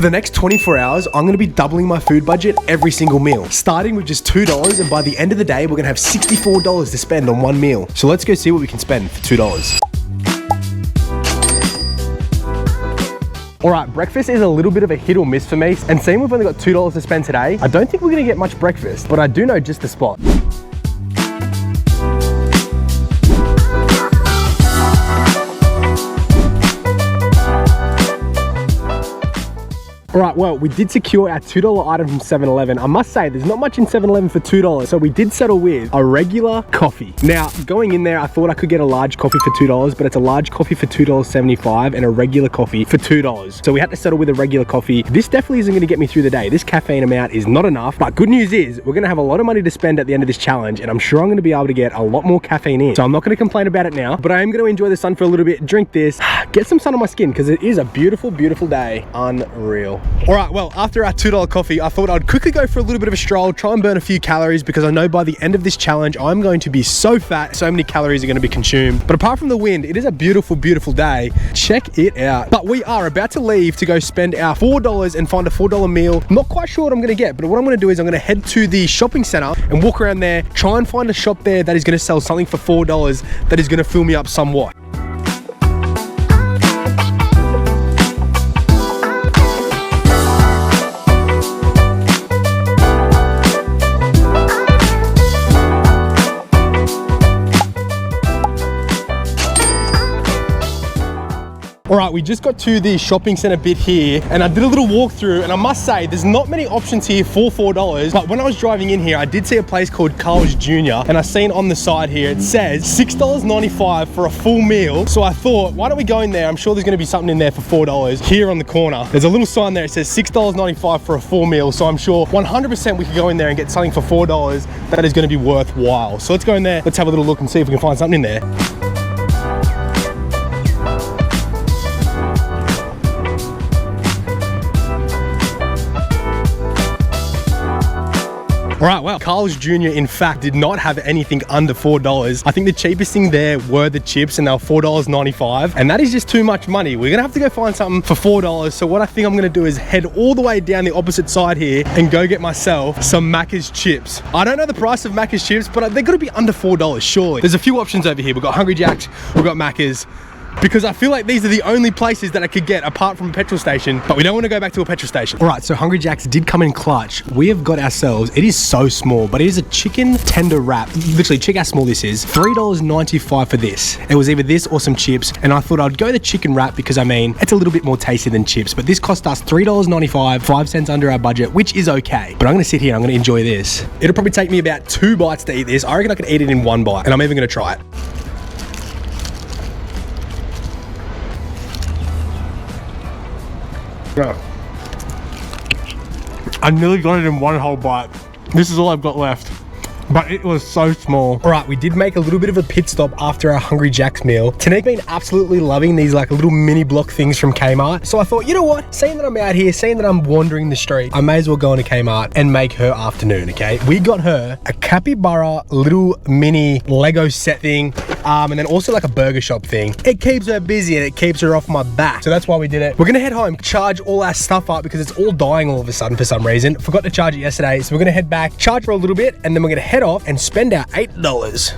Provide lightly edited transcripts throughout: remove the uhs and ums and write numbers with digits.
the next 24 hours, I'm gonna be doubling my food budget every single meal, starting with just $2, and by the end of the day, we're gonna have $64 to spend on one meal. So let's go see what we can spend for $2. All right, breakfast is a little bit of a hit or miss for me, and seeing we've only got $2 to spend today, I don't think we're gonna get much breakfast, but I do know just the spot. All right, well, we did secure our $2 item from 7-Eleven. I must say, there's not much in 7-Eleven for $2, so we did settle with a regular coffee. Now, going in there, I thought I could get a large coffee for $2, but it's a large coffee for $2.75 and a regular coffee for $2. So we had to settle with a regular coffee. This definitely isn't gonna get me through the day. This caffeine amount is not enough, but good news is, we're gonna have a lot of money to spend at the end of this challenge, and I'm sure I'm gonna be able to get a lot more caffeine in. So I'm not gonna complain about it now, but I am gonna enjoy the sun for a little bit, drink this, get some sun on my skin, because it is a beautiful, beautiful day. Unreal. All right, well, after our $2 coffee, I thought I'd quickly go for a little bit of a stroll, try and burn a few calories, because I know by the end of this challenge, I'm going to be so fat, so many calories are going to be consumed. But apart from the wind, it is a beautiful, beautiful day. Check it out. But we are about to leave to go spend our $4 and find a $4 meal. Not quite sure what I'm going to get, but what I'm going to do is I'm going to head to the shopping center and walk around there, try and find a shop there that is going to sell something for $4 that is going to fill me up somewhat. All right, we just got to the shopping center bit here, and I did a little walkthrough, and I must say, there's not many options here for $4, but when I was driving in here, I did see a place called Carl's Jr., and I seen on the side here, it says $6.95 for a full meal. So I thought, why don't we go in there? I'm sure there's gonna be something in there for $4 here on the corner. There's a little sign there, it says $6.95 for a full meal. So I'm sure 100% we could go in there and get something for $4 that is gonna be worthwhile. So let's go in there, let's have a little look and see if we can find something in there. All right, well, Carl's Jr. in fact did not have anything under $4. I think the cheapest thing there were the chips, and they were $4.95, and that is just too much money. We're gonna have to go find something for $4. So what I think I'm gonna do is head all the way down the opposite side here and go get myself some Macca's chips. I don't know the price of Macca's chips, but they're gonna be under $4, surely. There's a few options over here. We've got Hungry Jack's, we've got Macca's, because I feel like these are the only places that I could get apart from a petrol station, but we don't want to go back to a petrol station. All right, so Hungry Jack's did come in clutch. We have got ourselves, it is so small, but it is a chicken tender wrap. Literally, check how small this is. $3.95 for this. It was either this or some chips, and I thought I'd go the chicken wrap because, I mean, it's a little bit more tasty than chips, but this cost us $3.95, 5 cents under our budget, which is okay. But I'm gonna sit here and I'm gonna enjoy this. It'll probably take me about 2 bites to eat this. I reckon I could eat it in 1 bite, and I'm even gonna try it. Yeah. I nearly got it in 1 whole bite. This is all I've got left, but it was so small. All right, we did make a little bit of a pit stop after our Hungry Jack's meal. Tanique's been absolutely loving these like little mini block things from Kmart. So I thought, you know what? Seeing that I'm out here, seeing that I'm wandering the street, I may as well go into Kmart and make her afternoon, okay? We got her a capybara little mini Lego set thing, and then also like a burger shop thing. It keeps her busy and it keeps her off my back. So that's why we did it. We're gonna head home, charge all our stuff up because it's all dying all of a sudden for some reason. Forgot to charge it yesterday. So we're gonna head back, charge for a little bit, and then we're gonna head off and spend our $8.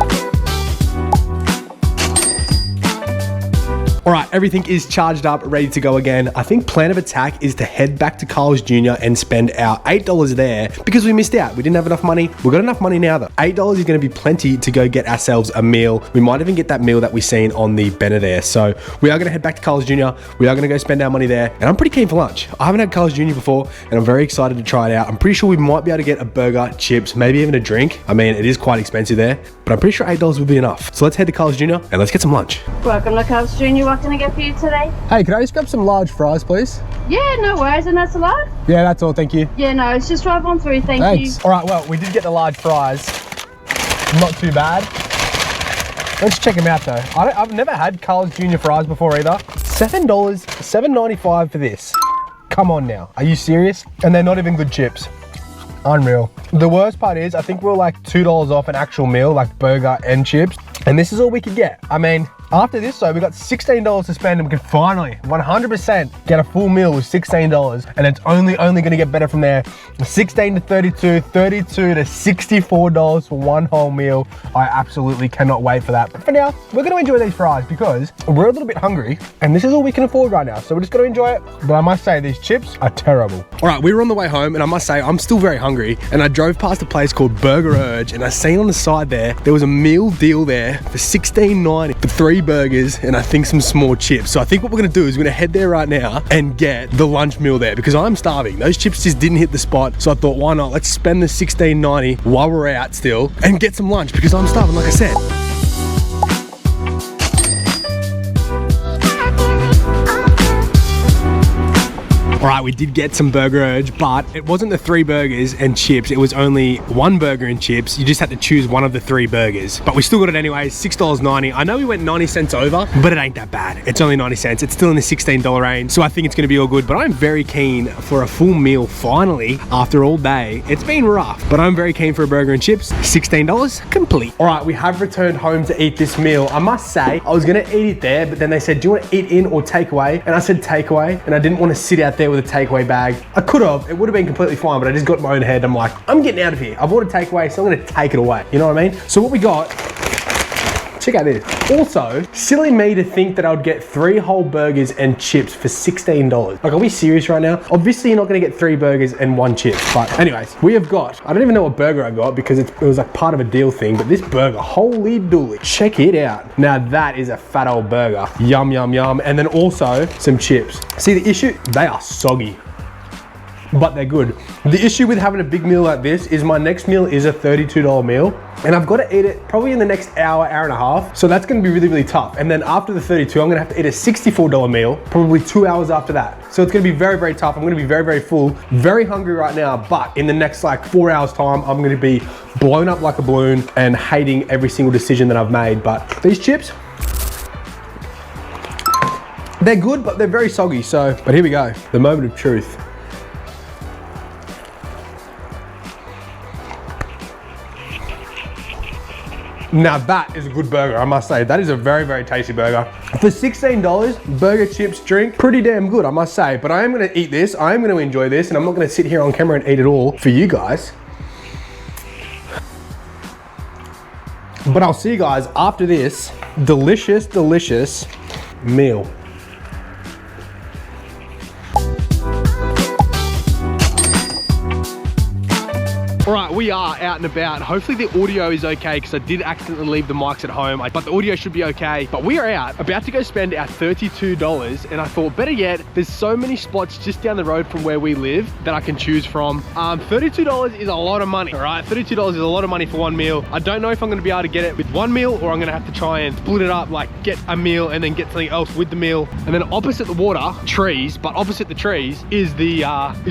All right, everything is charged up, ready to go again. I think plan of attack is to head back to Carl's Jr. and spend our $8 there because we missed out. We didn't have enough money. We've got enough money now though. $8 is gonna be plenty to go get ourselves a meal. We might even get that meal that we seen on the banner there. So we are gonna head back to Carl's Jr. We are gonna go spend our money there. And I'm pretty keen for lunch. I haven't had Carl's Jr. before and I'm very excited to try it out. I'm pretty sure we might be able to get a burger, chips, maybe even a drink. I mean, it is quite expensive there, but I'm pretty sure $8 will be enough. So let's head to Carl's Jr. and let's get some lunch. Welcome to Carl's Jr. What can I get for you today? Hey, can I just grab some large fries, please? Yeah, no worries. And that's a lot? Yeah, that's all, thank you. Yeah, no, it's just drive on through, thank you. All right, well, we did get the large fries. Not too bad. Let's check them out though. I've never had Carl's Jr. fries before either. $7.95 for this. Come on now, are you serious? And they're not even good chips. Unreal. The worst part is, I think we're like $2 off an actual meal, like burger and chips. And this is all we could get. I mean, After this though, we got $16 to spend and we can finally 100% get a full meal with $16, and it's only gonna get better from there. 16 to 32, 32 to $64 for one whole meal. I absolutely cannot wait for that. But for now, we're gonna enjoy these fries because we're a little bit hungry and this is all we can afford right now. So we're just gonna enjoy it. But I must say, these chips are terrible. All right, we were on the way home and I must say, I'm still very hungry, and I drove past a place called Burger Urge, and I seen on the side there was a meal deal there for $16.90 for 3 burgers and I think some small chips. So I think what we're gonna do is we're gonna head there right now and get the lunch meal there because I'm starving. Those chips just didn't hit the spot. So I thought, why not? Let's spend the $16.90 while we're out still and get some lunch because I'm starving, like I said. All right, we did get some Burger Urge, but it wasn't the 3 burgers and chips. It was only 1 burger and chips. You just had to choose one of the 3 burgers. But we still got it anyways, $6.90. I know we went 90 cents over, but it ain't that bad. It's only 90 cents. It's still in the $16 range, so I think it's gonna be all good. But I'm very keen for a full meal finally after all day. It's been rough, but I'm very keen for a burger and chips. $16 complete. All right, we have returned home to eat this meal. I must say, I was gonna eat it there, but then they said, do you want to eat in or takeaway? And I said takeaway, and I didn't want to sit out there with a takeaway bag. I could have, it would have been completely fine, but I just got in my own head. I'm like, I'm getting out of here. I've ordered takeaway, so I'm gonna take it away. You know what I mean? So what we got, check out this. Also, silly me to think that I would get 3 whole burgers and chips for $16. Like, are we serious right now? Obviously, you're not gonna get 3 burgers and 1 chip. But anyways, we have got, I don't even know what burger I got because it was like part of a deal thing, but this burger, holy dooly. Check it out. Now that is a fat old burger. Yum, yum, yum. And then also some chips. See the issue? They are soggy, but they're good. The issue with having a big meal like this is my next meal is a $32 meal, and I've got to eat it probably in the next hour, hour and a half. So that's gonna be really, really tough. And then after the 32, I'm gonna have to eat a $64 meal, probably 2 hours after that. So it's gonna be very, very tough. I'm gonna be very, very full, very hungry right now, but in the next like 4 hours time, I'm gonna be blown up like a balloon and hating every single decision that I've made. But these chips, they're good, but they're very soggy. So, but here we go, the moment of truth. Now that is a good burger, I must say. That is a very, very tasty burger. For $16, burger, chips, drink, pretty damn good, I must say. But I am gonna eat this, I am gonna enjoy this, and I'm not gonna sit here on camera and eat it all for you guys. But I'll see you guys after this delicious, delicious meal. All right, we are out and about. Hopefully the audio is okay because I did accidentally leave the mics at home, but the audio should be okay. But we are out, about to go spend our $32, and I thought, better yet, there's so many spots just down the road from where we live that I can choose from. $32 is a lot of money, all right? $32 is a lot of money for one meal. I don't know if I'm gonna be able to get it with one meal or I'm gonna have to try and split it up, like get a meal and then get something else with the meal. And then opposite the water, trees, but opposite the trees is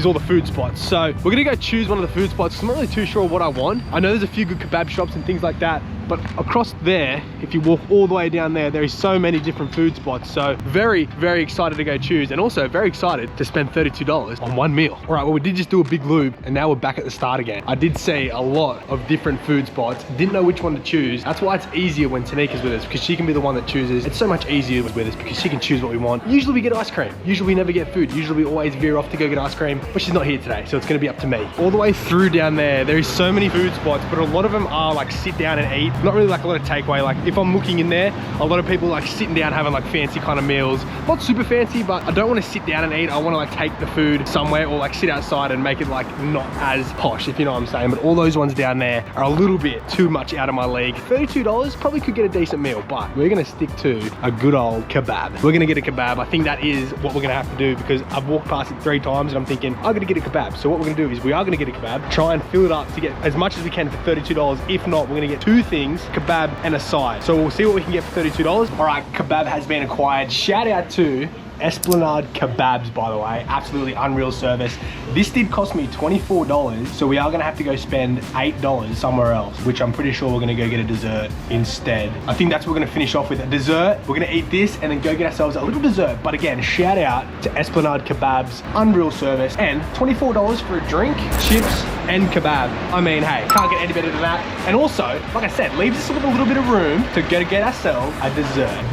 all the food spots. So we're gonna go choose one of the food spots. I'm not really too sure what I want. I know there's a few good kebab shops and things like that, but across there, if you walk all the way down there, there is so many different food spots. So very, very excited to go choose, and also very excited to spend $32 on one meal. All right, well, we did just do a big loop and now we're back at the start again. I did see a lot of different food spots, didn't know which one to choose. That's why it's easier when Tanika's with us, because she can be the one that chooses. It's so much easier with us because she can choose what we want. Usually we get ice cream. Usually we never get food. Usually we always veer off to go get ice cream, but she's not here today, so it's gonna be up to me. All the way through down there is so many food spots, but a lot of them are like sit down and eat. Not really like a lot of takeaway. Like if I'm looking in there, a lot of people like sitting down having like fancy kind of meals. Not super fancy, but I don't want to sit down and eat. I want to like take the food somewhere or like sit outside and make it like not as posh, if you know what I'm saying. But all those ones down there are a little bit too much out of my league. $32 probably could get a decent meal, but we're gonna stick to a good old kebab. We're gonna get a kebab. I think that is what we're gonna have to do because I've walked past it 3 times and I'm thinking I'm gonna get a kebab. So what we're gonna do is we are gonna get a kebab, try and fill it up to get as much as we can for $32. If not, we're gonna get 2 things, kebab and a side. So we'll see what we can get for $32. All right, kebab has been acquired. Shout out to Esplanade Kebabs, by the way. Absolutely unreal service. This did cost me $24, so we are gonna have to go spend $8 somewhere else, which I'm pretty sure we're gonna go get a dessert instead. I think that's what we're gonna finish off with, a dessert. We're gonna eat this and then go get ourselves a little dessert. But again, shout out to Esplanade Kebabs, unreal service, and $24 for a drink, chips, and kebab. I mean, hey, can't get any better than that. And also, like I said, leaves us with a little bit of room to go to get ourselves a dessert.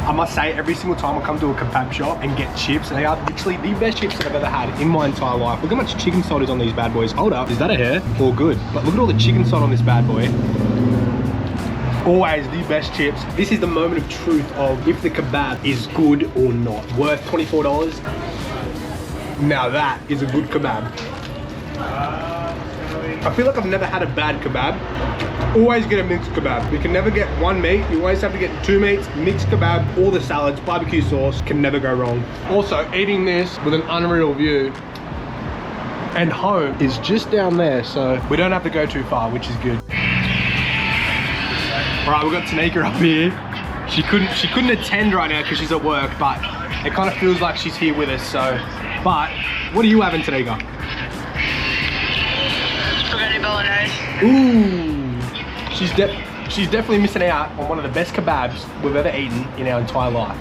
I must say, every single time I come to a kebab shop and get chips, they are literally the best chips that I've ever had in my entire life. Look how much chicken salt is on these bad boys. Hold up, is that a hair? All good. But look at all the chicken salt on this bad boy. Always the best chips. This is the moment of truth of if the kebab is good or not. Worth $24. Now that is a good kebab. I feel like I've never had a bad kebab. Always get a mixed kebab. You can never get one meat. You always have to get two meats, mixed kebab, all the salads, barbecue sauce. Can never go wrong. Also, eating this with an unreal view. And home is just down there, so we don't have to go too far, which is good. All right, we've got Tanika up here. She couldn't attend right now because she's at work, but it kind of feels like she's here with us, so. But, what are you having, Tanika? Spaghetti bolognese. Ooh, she's definitely missing out on one of the best kebabs we've ever eaten in our entire life.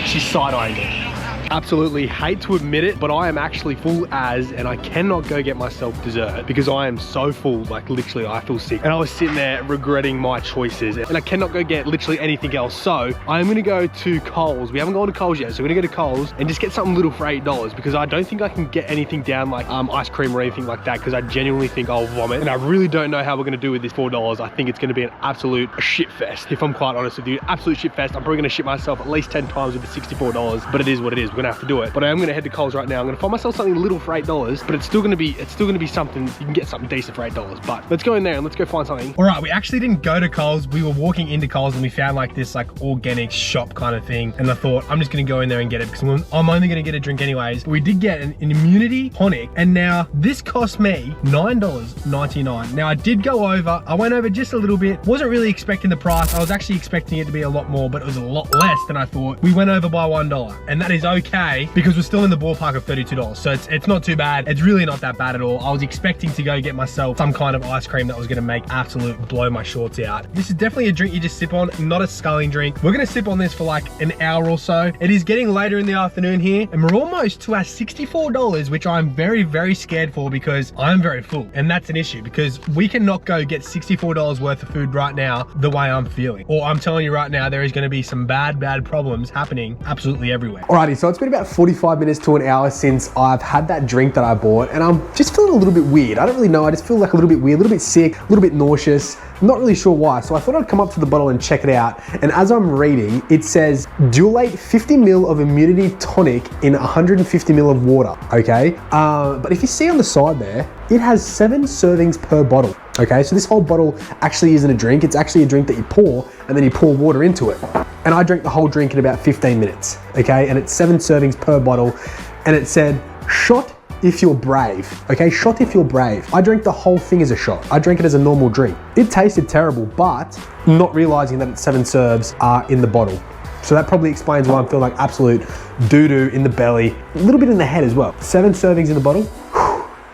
She's side-eyeing it. Absolutely hate to admit it, but I am actually full as, and I cannot go get myself dessert because I am so full, like literally I feel sick. And I was sitting there regretting my choices, and I cannot go get literally anything else. So I'm gonna go to Coles. We haven't gone to Coles yet, so we're gonna go to Coles and just get something little for $8 because I don't think I can get anything down like ice cream or anything like that because I genuinely think I'll vomit. And I really don't know how we're gonna do with this $4. I think it's gonna be an absolute shit fest, if I'm quite honest with you. Absolute shit fest. I'm probably gonna shit myself at least 10 times with the $64, but it is what it is. We're gonna have to do it. But I am gonna head to Coles right now. I'm gonna find myself something little for $8, but it's still gonna be something, you can get something decent for $8. But let's go in there and let's go find something. All right, we actually didn't go to Coles. We were walking into Coles and we found like this like organic shop kind of thing. And I thought, I'm just gonna go in there and get it because I'm only gonna get a drink anyways. But we did get an immunity tonic, and now this cost me $9.99. Now I did go over, I went over just a little bit. Wasn't really expecting the price. I was actually expecting it to be a lot more, but it was a lot less than I thought. We went over by $1, and that is okay because we're still in the ballpark of $32. So it's not too bad. It's really not that bad at all. I was expecting to go get myself some kind of ice cream that was gonna make absolute blow my shorts out. This is definitely a drink you just sip on, not a sculling drink. We're gonna sip on this for like an hour or so. It is getting later in the afternoon here, and we're almost to our $64, which I'm very, very scared for because I'm very full. And that's an issue because we cannot go get $64 worth of food right now the way I'm feeling. Or I'm telling you right now, there is gonna be some bad problems happening absolutely everywhere. Alrighty, so it's been about 45 minutes to an hour since I've had that drink that I bought, and I'm just feeling a little bit weird. I don't really know, I just feel like a little bit weird, a little bit sick, a little bit nauseous. I'm not really sure why, so I thought I'd come up to the bottle and check it out. And as I'm reading, it says, Dualate 50 ml of immunity tonic in 150 ml of water, okay? But if you see on the side there, it has 7 servings per bottle, okay? So this whole bottle actually isn't a drink, it's actually a drink that you pour, and then you pour water into it. And I drank the whole drink in about 15 minutes, okay? And it's 7 servings per bottle, and it said, shot if you're brave, okay? Shot if you're brave. I drank the whole thing as a shot. I drank it as a normal drink. It tasted terrible, but not realizing that it's 7 serves are in the bottle. So that probably explains why I'm feeling like absolute doo-doo in the belly, a little bit in the head as well. 7 servings in the bottle.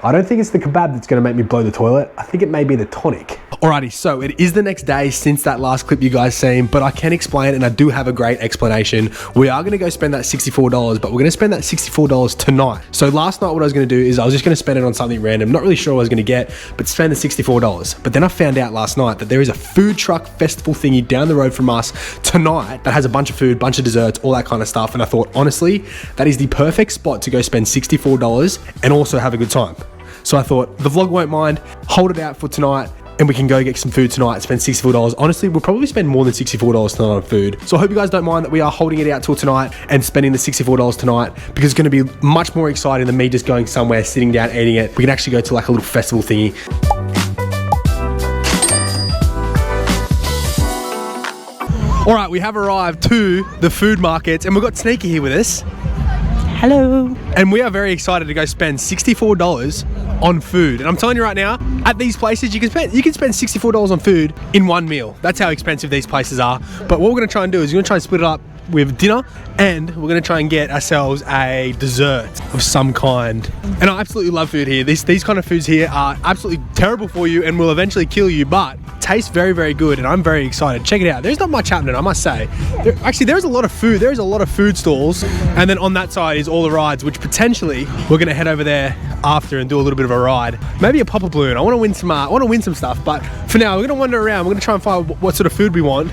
I don't think it's the kebab that's gonna make me blow the toilet. I think it may be the tonic. Alrighty, so it is the next day since that last clip you guys seen, but I can explain, and I do have a great explanation. We are gonna go spend that $64, but we're gonna spend that $64 tonight. So last night what I was gonna do is I was just gonna spend it on something random, not really sure what I was gonna get, but spend the $64. But then I found out last night that there is a food truck festival thingy down the road from us tonight that has a bunch of food, bunch of desserts, all that kind of stuff. And I thought, honestly, that is the perfect spot to go spend $64 and also have a good time. So I thought the vlog won't mind, hold it out for tonight, and we can go get some food tonight, spend $64. Honestly, we'll probably spend more than $64 tonight on food. So I hope you guys don't mind that we are holding it out till tonight and spending the $64 tonight, because it's gonna be much more exciting than me just going somewhere, sitting down, eating it. We can actually go to like a little festival thingy. All right, we have arrived to the food markets, and we've got Tanika here with us. Hello. And we are very excited to go spend $64 on food. And I'm telling you right now, at these places, you can spend $64 on food in one meal. That's how expensive these places are. But what we're gonna try and do is we're gonna try and split it up with dinner, and we're gonna try and get ourselves a dessert of some kind. And I absolutely love food here. These kind of foods here are absolutely terrible for you and will eventually kill you, but taste very, very good, and I'm very excited. Check it out. There's not much happening, I must say. There's a lot of food. There's a lot of food stalls, and then on that side is all the rides, which potentially we're gonna head over there after and do a little bit of a ride. Maybe a pop-up balloon. I wanna win some stuff, but for now we're gonna wander around. We're gonna try and find what sort of food we want.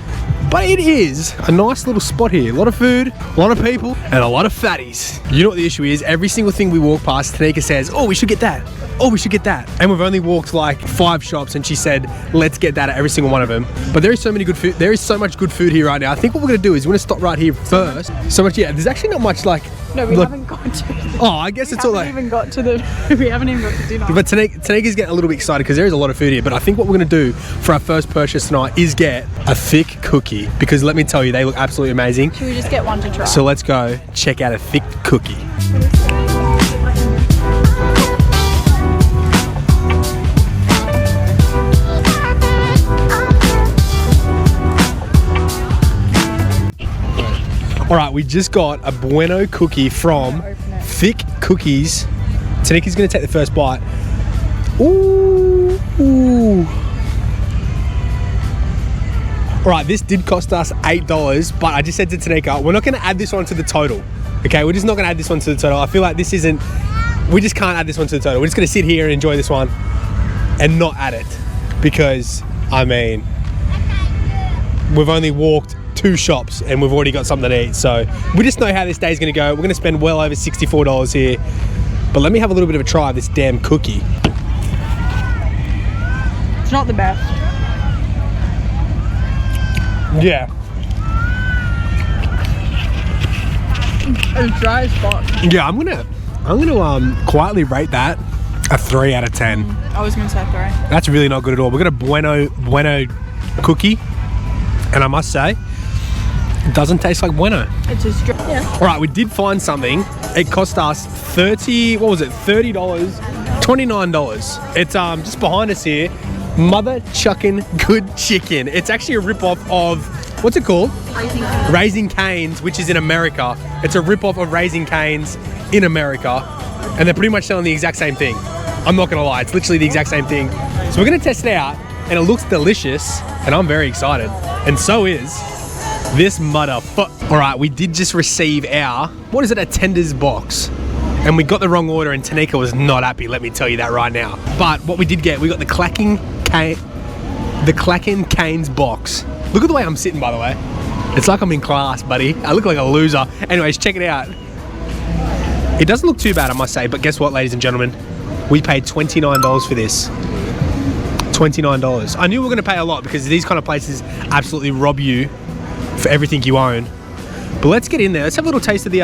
But it is a nice little spot here. A lot of food, a lot of people, and a lot of fatties. You know what the issue is? Every single thing we walk past, Tanika says, oh, we should get that. Oh, we should get that. And we've only walked like 5 shops and she said, let's get that at every single one of them. But there is so many good food. There is so much good food here right now. I think what we're gonna do is we're gonna stop right here first. So much, yeah, there's actually not much like... No, we haven't got to. Oh, I guess it's all like... We haven't even got to the... We haven't even got to dinner. But Tanika's getting a little bit excited because there is a lot of food here. But I think what we're gonna do for our first purchase tonight is get a thick cookie. Because let me tell you, they look absolutely amazing. Should we just get one to try? So let's go check out a thick cookie. All right, we just got a Bueno cookie from Thick Cookies. Tanika's gonna take the first bite. Ooh. All right, this did cost us $8, but I just said to Tanika, we're not gonna add this one to the total. Okay, we're just not gonna add this one to the total. I feel like this isn't, we just can't add this one to the total. We're just gonna sit here and enjoy this one and not add it because, I mean, we've only walked 2 shops and we've already got something to eat, so we just know how this day's gonna go. We're gonna spend well over $64 here, but let me have a little bit of a try of this damn cookie. It's not the best. Yeah, It's dry as fuck. yeah. I'm gonna quietly rate that a 3 out of 10. I was gonna say 3. That's really not good at all. We got a Bueno cookie, and I must say, it doesn't taste like Bueno. It's just dry. Yeah. All right, we did find something. It cost us $30. What was it? $30, $29. It's just behind us here. Mother Chuckin' Good Chicken. It's actually a rip-off of, what's it called? Raising Cane's, which is in America. It's a rip-off of Raising Cane's in America, and they're pretty much selling the exact same thing. I'm not gonna lie, it's literally the exact same thing. So we're gonna test it out, and it looks delicious, and I'm very excited. And so is this motherfucker. All right, we did just receive our, what is it, a tenders box. And we got the wrong order and Tanika was not happy, let me tell you that right now. But what we did get, we got the Clacking Cane's box. Look at the way I'm sitting, by the way. It's like I'm in class, buddy. I look like a loser. Anyways, check it out. It doesn't look too bad, I must say, but guess what, ladies and gentlemen? We paid $29 for this. $29. I knew we were gonna pay a lot because these kind of places absolutely rob you for everything you own. But let's get in there. Let's have a little taste of the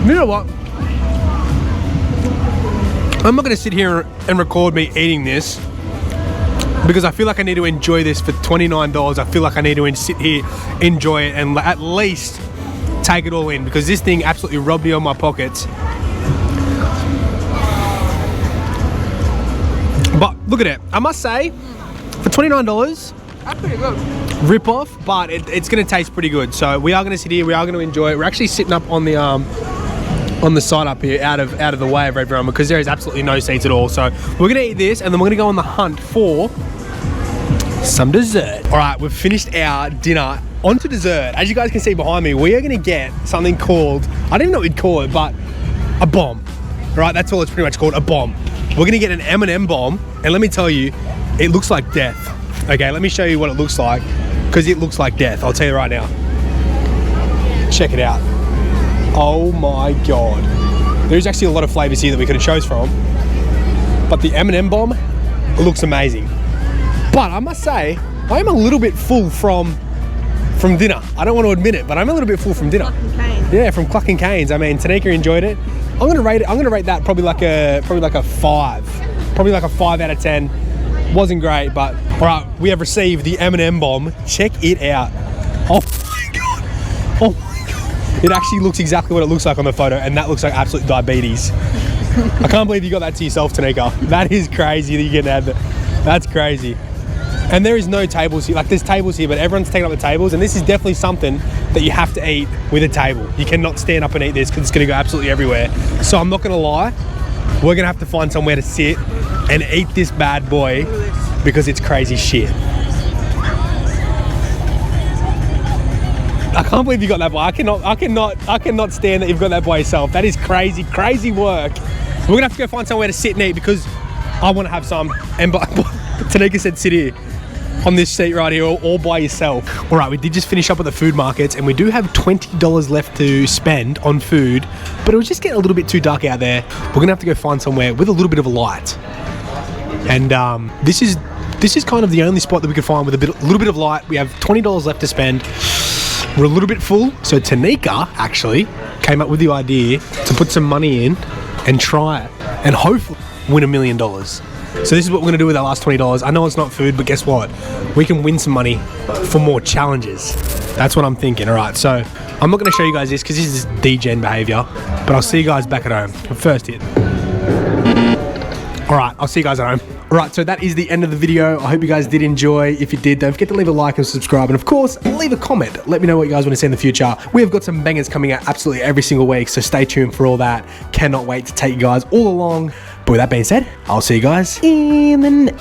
You know what? I'm not going to sit here and record me eating this because I feel like I need to enjoy this for $29. I feel like I need to sit here, enjoy it, and at least take it all in because this thing absolutely robbed me on my pockets. But look at it. I must say, for $29, That's pretty good. rip off, but it's going to taste pretty good. So we are going to sit here. We are going to enjoy it. We're actually sitting up on the side up here, out of the way of everyone because there is absolutely no seats at all. So we're going to eat this, and then we're going to go on the hunt for some dessert. All right, we've finished our dinner. On to dessert. As you guys can see behind me, we are going to get something called, I don't even know what we'd call it, but a bomb. Right, that's all it's pretty much called, a bomb. We're going to get an M&M bomb, and let me tell you, it looks like death. Okay, let me show you what it looks like, because it looks like death. I'll tell you right now. Check it out. Oh my God. There's actually a lot of flavors here that we could have chose from, but the M&M bomb looks amazing. But I must say, I am a little bit full from dinner. I don't want to admit it, but I'm a little bit full from dinner. Yeah, from Clucking Canes. I mean, Tanika enjoyed it. I'm gonna rate that probably like a 5. Probably like a 5 out of 10. Wasn't great, but all right, we have received the M&M bomb. Check it out. Oh my God. Oh my God. It actually looks exactly what it looks like on the photo, and that looks like absolute diabetes. I can't believe you got that to yourself, Tanika. That is crazy that you can have that. That's crazy. And there is no tables here. Like, there's tables here, but everyone's taking up the tables, and this is definitely something that you have to eat with a table. You cannot stand up and eat this because it's gonna go absolutely everywhere. So I'm not gonna lie, we're gonna have to find somewhere to sit and eat this bad boy because it's crazy shit. I can't believe you got that by. I cannot stand that you've got that by yourself. That is crazy, crazy work. We're gonna have to go find somewhere to sit and eat because I want to have some. And Tanika said sit here on this seat right here all by yourself. All right, we did just finish up at the food markets and we do have $20 left to spend on food, but it was just getting a little bit too dark out there. We're gonna have to go find somewhere with a little bit of a light. And this is kind of the only spot that we could find with a little bit of light. We have $20 left to spend. We're a little bit full. So Tanika actually came up with the idea to put some money in and try it and hopefully win $1 million. So this is what we're gonna do with our last $20. I know it's not food, but guess what? We can win some money for more challenges. That's what I'm thinking. All right, so I'm not gonna show you guys this because this is degen behavior, but I'll see you guys back at home. First hit. All right, I'll see you guys at home. All right, so that is the end of the video. I hope you guys did enjoy. If you did, don't forget to leave a like and subscribe. And of course, leave a comment. Let me know what you guys want to see in the future. We have got some bangers coming out absolutely every single week, so stay tuned for all that. Cannot wait to take you guys all along. But with that being said, I'll see you guys in the next